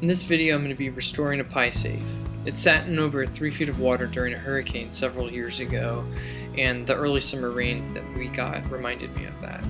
In this video, I'm going to be restoring a pie safe. It sat in over 3 feet of water during a hurricane several years ago, and the early summer rains that we got reminded me of that.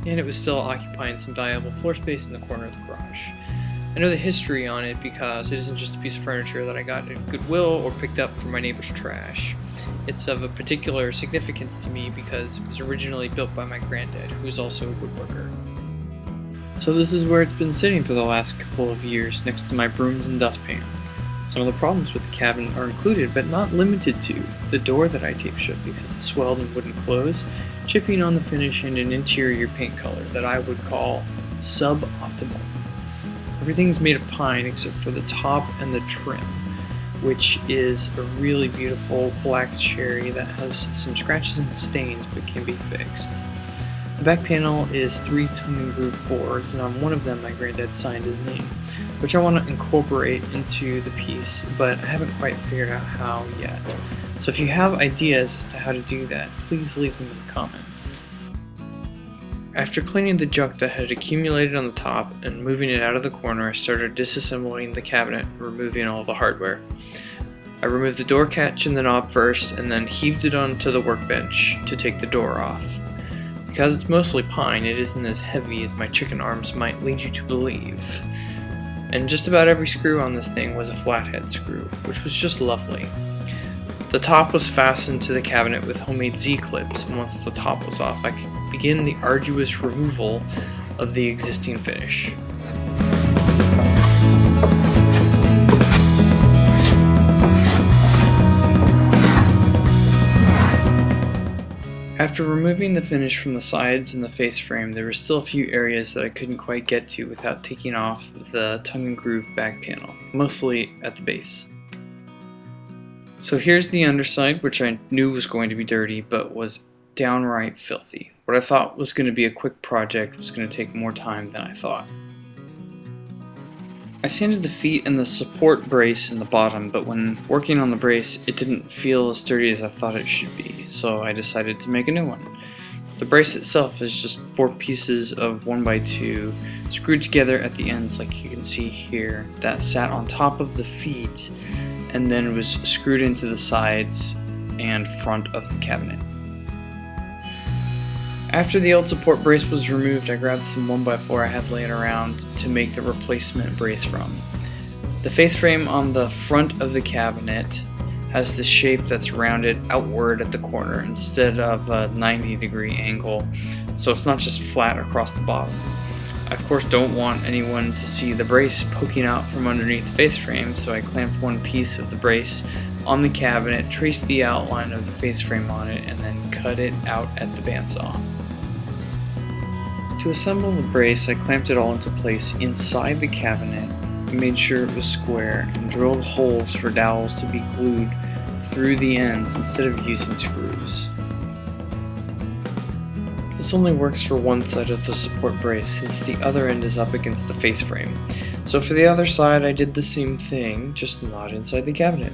And it was still occupying some valuable floor space in the corner of the garage. I know the history on it because it isn't just a piece of furniture that I got at Goodwill or picked up from my neighbor's trash. It's of a particular significance to me because it was originally built by my granddad, who is also a woodworker. So this is where it's been sitting for the last couple of years, next to my brooms and dustpan. Some of the problems with the cabinet are included, but not limited to, the door that I taped shut because it swelled and wouldn't close, chipping on the finish, and an interior paint color that I would call suboptimal. Everything's made of pine except for the top and the trim, which is a really beautiful black cherry that has some scratches and stains but can be fixed. The back panel is 3 tongue and groove boards, and on one of them my granddad signed his name, which I want to incorporate into the piece, but I haven't quite figured out how yet. So if you have ideas as to how to do that, please leave them in the comments. After cleaning the junk that had accumulated on the top and moving it out of the corner, I started disassembling the cabinet and removing all the hardware. I removed the door catch and the knob first, and then heaved it onto the workbench to take the door off. Because it's mostly pine, it isn't as heavy as my chicken arms might lead you to believe. And just about every screw on this thing was a flathead screw, which was just lovely. The top was fastened to the cabinet with homemade Z-clips, and once the top was off, I could begin the arduous removal of the existing finish. After removing the finish from the sides and the face frame, there were still a few areas that I couldn't quite get to without taking off the tongue and groove back panel, mostly at the base. So here's the underside, which I knew was going to be dirty, but was downright filthy. What I thought was going to be a quick project was going to take more time than I thought. I sanded the feet and the support brace in the bottom, but when working on the brace, it didn't feel as sturdy as I thought it should be, so I decided to make a new one. The brace itself is just 4 pieces of 1x2 screwed together at the ends, like you can see here, that sat on top of the feet and then was screwed into the sides and front of the cabinet. After the old support brace was removed, I grabbed some 1x4 I had laying around to make the replacement brace from. The face frame on the front of the cabinet has this shape that's rounded outward at the corner instead of a 90-degree angle, so it's not just flat across the bottom. I of course don't want anyone to see the brace poking out from underneath the face frame, so I clamped one piece of the brace on the cabinet, traced the outline of the face frame on it, and then cut it out at the bandsaw. To assemble the brace, I clamped it all into place inside the cabinet, made sure it was square, and drilled holes for dowels to be glued through the ends instead of using screws. This only works for one side of the support brace since the other end is up against the face frame. So for the other side I did the same thing, just not inside the cabinet.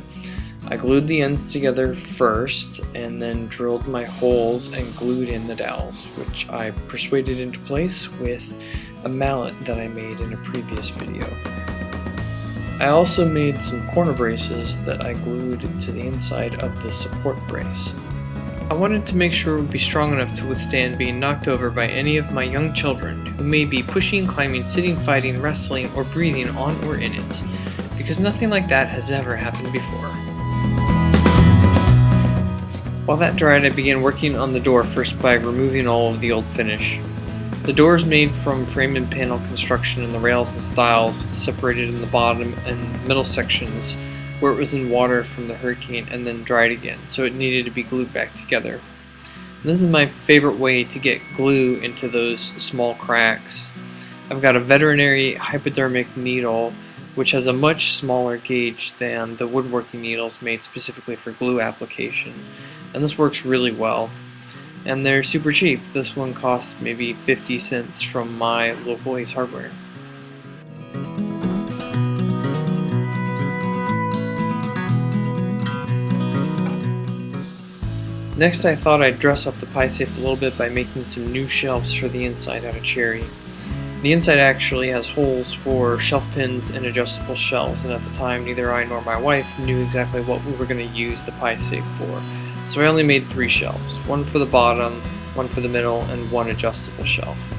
I glued the ends together first and then drilled my holes and glued in the dowels, which I persuaded into place with a mallet that I made in a previous video. I also made some corner braces that I glued to the inside of the support brace. I wanted to make sure it would be strong enough to withstand being knocked over by any of my young children who may be pushing, climbing, sitting, fighting, wrestling, or breathing on or in it, because nothing like that has ever happened before. While that dried, I began working on the door first by removing all of the old finish. The door is made from frame and panel construction, and the rails and stiles separated in the bottom and middle sections where it was in water from the hurricane and then dried again, so it needed to be glued back together. And this is my favorite way to get glue into those small cracks. I've got a veterinary hypodermic needle which has a much smaller gauge than the woodworking needles made specifically for glue application, and this works really well. And they're super cheap. This one costs maybe 50 cents from my local Ace Hardware. Next, I thought I'd dress up the pie safe a little bit by making some new shelves for the inside out of cherry. The inside actually has holes for shelf pins and adjustable shelves, and at the time neither I nor my wife knew exactly what we were going to use the pie safe for. So I only made 3 shelves, one for the bottom, one for the middle, and one adjustable shelf.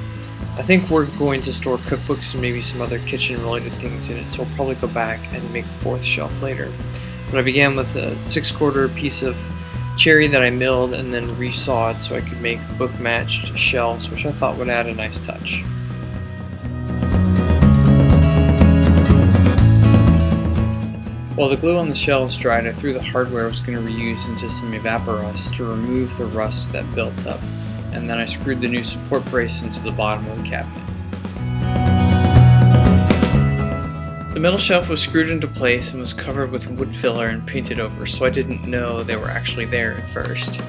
I think we're going to store cookbooks and maybe some other kitchen related things in it, so we'll probably go back and make a 4th shelf later. But I began with a 6/4 piece of cherry that I milled and then resawed so I could make book matched shelves, which I thought would add a nice touch. While the glue on the shelves dried, I threw the hardware I was going to reuse into some evaporust to remove the rust that built up, and then I screwed the new support brace into the bottom of the cabinet. The middle shelf was screwed into place and was covered with wood filler and painted over, so I didn't know they were actually there at first.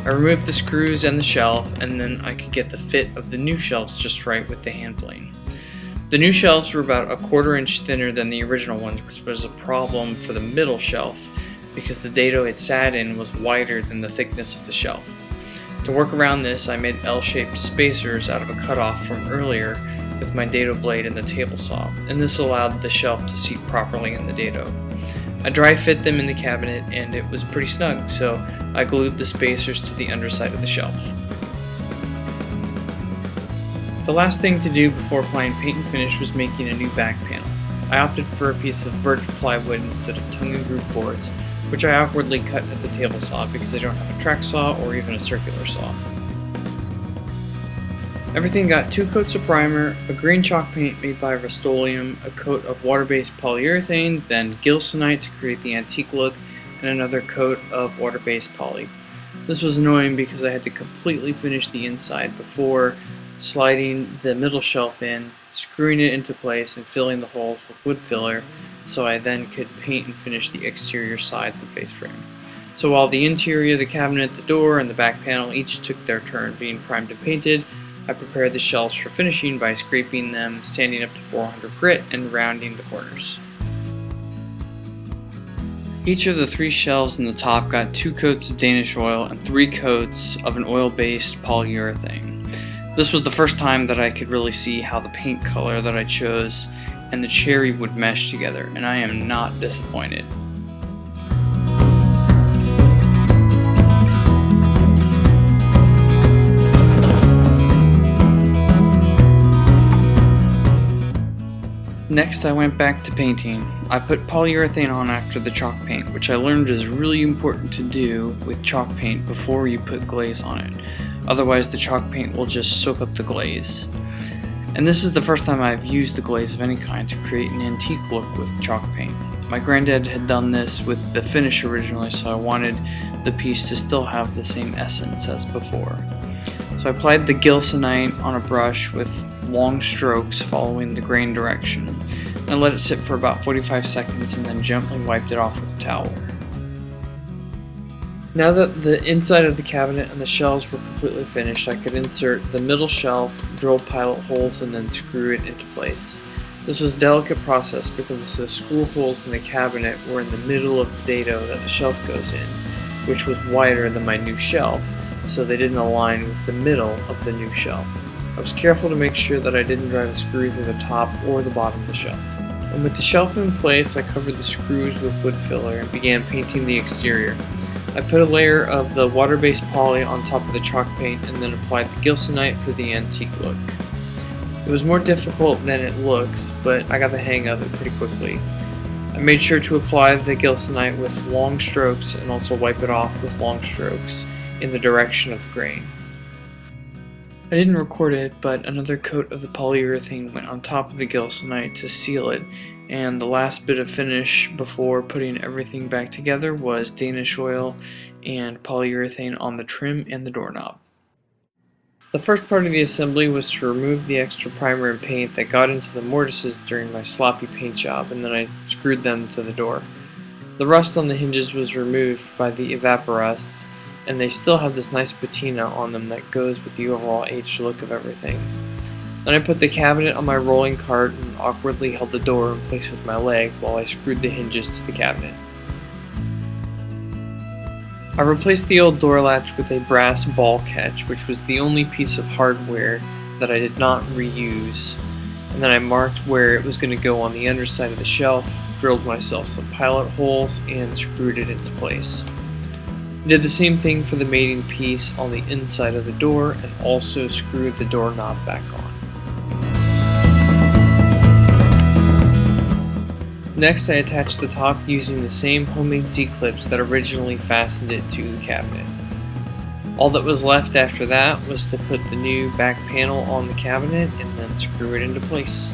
I removed the screws and the shelf, and then I could get the fit of the new shelves just right with the hand plane. The new shelves were about a 1/4 inch thinner than the original ones, which was a problem for the middle shelf because the dado it sat in was wider than the thickness of the shelf. To work around this, I made L-shaped spacers out of a cutoff from earlier with my dado blade and the table saw, and this allowed the shelf to seat properly in the dado. I dry fit them in the cabinet and it was pretty snug, so I glued the spacers to the underside of the shelf. The last thing to do before applying paint and finish was making a new back panel. I opted for a piece of birch plywood instead of tongue and groove boards, which I awkwardly cut at the table saw because I don't have a track saw or even a circular saw. Everything got 2 coats of primer, a green chalk paint made by Rustoleum, a coat of water-based polyurethane, then gilsonite to create the antique look, and another coat of water-based poly. This was annoying because I had to completely finish the inside before sliding the middle shelf in, screwing it into place, and filling the holes with wood filler, so I then could paint and finish the exterior sides and face frame. So while the interior, the cabinet, the door, and the back panel each took their turn being primed and painted, I prepared the shelves for finishing by scraping them, sanding up to 400 grit, and rounding the corners. Each of the 3 shelves in the top got 2 coats of Danish oil and 3 coats of an oil-based polyurethane. This was the first time that I could really see how the paint color that I chose and the cherry would mesh together, and I am not disappointed. Next, I went back to painting. I put polyurethane on after the chalk paint, which I learned is really important to do with chalk paint before you put glaze on it. Otherwise, the chalk paint will just soak up the glaze. And this is the first time I've used the glaze of any kind to create an antique look with chalk paint. My granddad had done this with the finish originally, so I wanted the piece to still have the same essence as before. So I applied the gilsonite on a brush with long strokes following the grain direction, and let it sit for about 45 seconds and then gently wiped it off with a towel. Now that the inside of the cabinet and the shelves were completely finished, I could insert the middle shelf, drill pilot holes, and then screw it into place. This was a delicate process because the screw holes in the cabinet were in the middle of the dado that the shelf goes in, which was wider than my new shelf, so they didn't align with the middle of the new shelf. I was careful to make sure that I didn't drive a screw through the top or the bottom of the shelf. And with the shelf in place, I covered the screws with wood filler and began painting the exterior. I put a layer of the water-based poly on top of the chalk paint and then applied the gilsonite for the antique look. It was more difficult than it looks, but I got the hang of it pretty quickly. I made sure to apply the gilsonite with long strokes and also wipe it off with long strokes in the direction of the grain. I didn't record it, but another coat of the polyurethane went on top of the gilsonite to seal it, and the last bit of finish before putting everything back together was Danish oil and polyurethane on the trim and the doorknob. The first part of the assembly was to remove the extra primer and paint that got into the mortises during my sloppy paint job, and then I screwed them to the door. The rust on the hinges was removed by the evaporust, and they still have this nice patina on them that goes with the overall aged look of everything. Then I put the cabinet on my rolling cart and awkwardly held the door in place with my leg while I screwed the hinges to the cabinet. I replaced the old door latch with a brass ball catch, which was the only piece of hardware that I did not reuse. and then I marked where it was going to go on the underside of the shelf, drilled myself some pilot holes, and screwed it into place. I did the same thing for the mating piece on the inside of the door and also screwed the doorknob back on. Next, I attached the top using the same homemade Z-clips that originally fastened it to the cabinet. All that was left after that was to put the new back panel on the cabinet and then screw it into place.